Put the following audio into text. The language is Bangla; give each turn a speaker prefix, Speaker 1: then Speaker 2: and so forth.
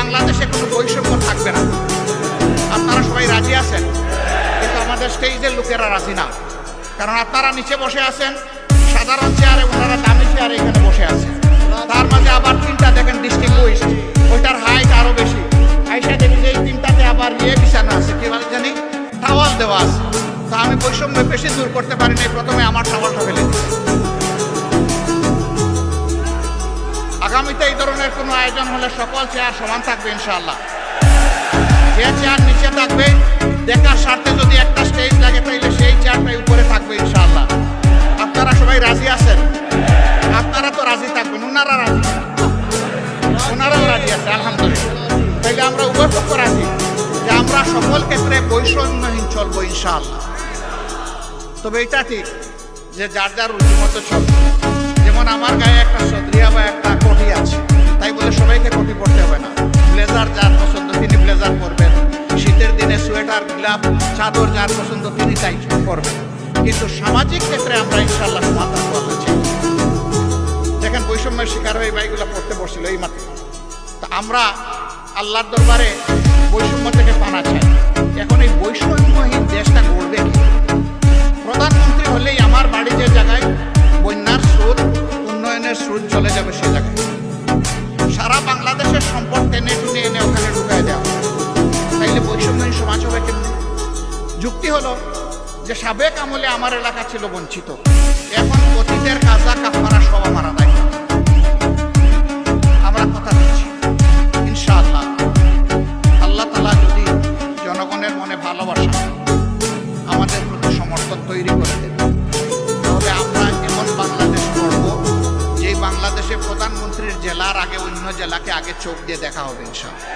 Speaker 1: বাংলাদেশে কোনো বৈষম্য থাকবে না। আপনারা সবাই রাজি আছেন, কিন্তু আমাদের স্টেজের লোকেরা রাজি না। কারণ আপনারা নিচে বসে আছেন সাধারণ চেয়ারে, ওনারা দামি চেয়ারে এখানে বসে আছেন। তার মাঝে আবার তিনটা দেখেন ডিস্টিংগুইশড, ওইটার হাইট আরো বেশি। আইসা দেখি যে এই তিনটাতে আবার বিছানো আছে, কি বলে জানি টাওয়াল দেওয়া আছে। তা আমি বৈষম্য বেশি দূর করতে পারি নাই, প্রথমে আমার টাওয়ালটা ফেলে দিই। আগামীতে এই ধরনের কোনো আয়োজন হলে সকল চেয়ার সমান থাকবে ইনশাআল্লাহ। যে চেয়ার নিচে থাকবে দেখার স্বার্থে যদি একটা স্টেজ লাগে তাইলে সেই চেয়ারটাই উপরে থাকবে ইনশাআল্লাহ। আপনারা সবাই রাজি আছেন? আপনারা তো রাজি থাকবেন, ওনারা রাজি, ওনারাও রাজি আছে আলহামদুলিল্লাহ। তাইলে আমরা উভয় পক্ষ রাজি যে আমরা সকল ক্ষেত্রে বৈষম্যহীন চলবো ইনশাআল্লাহ। তবে এটা ঠিক যে যার যার রুচি মতো চলবে। যেমন আমার গায়ে একটা সদরিয়া বা একটা কোটি আছে, তাই বলে সবাইকে কোটি পরতে হবে না। ব্লেজার যার পছন্দ তিনি ব্লেজার পরবেন, শীতের দিনে সোয়েটার গ্লাভ চাদর যার পছন্দ তিনি তাই পরবেন। কিন্তু সামাজিক ক্ষেত্রে আমরা ইনশাআল্লাহ সমাধান করতে চাই। দেখেন বৈষম্যের শিকার হয়ে বাইগুলো পড়তে বসছিল এই মাত্র। তা আমরা আল্লাহর দরবারে বৈষম্য থেকে পানা চাই। এখন এই বৈষম্যহীন দেশটা গড়বে কি? প্রধানমন্ত্রী হলেই আমার বাড়ি যে জায়গায় বন্যার স্রোত, উন্নয়নের স্রোত চলে যাবে সে জায়গায়। সারা বাংলাদেশের সম্পদ টেনে টুনে এনে ওখানে ঢুকায় দেওয়া, তাইলে বৈষম্যহীন সমাজ হবে কেমনি? যুক্তি হলো যে সাবেক আমলে আমার এলাকা ছিল বঞ্চিত, এখন অতীতের কাজা কাফারা সব আমার আদায়। আমরা কথা দিচ্ছি ইনশাআল্লাহ আল্লাহ তাআলা যদি জনগণের মনে ভালোবাসা আমাদের প্রতি সমর্থন তৈরি করে দেন, তাহলে আমরা এমন বাংলাদেশ গড়ব যে বাংলাদেশে প্রধানমন্ত্রীর জেলার আগে অন্য জেলাকে আগে চোখ দিয়ে দেখা হবে ইনশাআল্লাহ।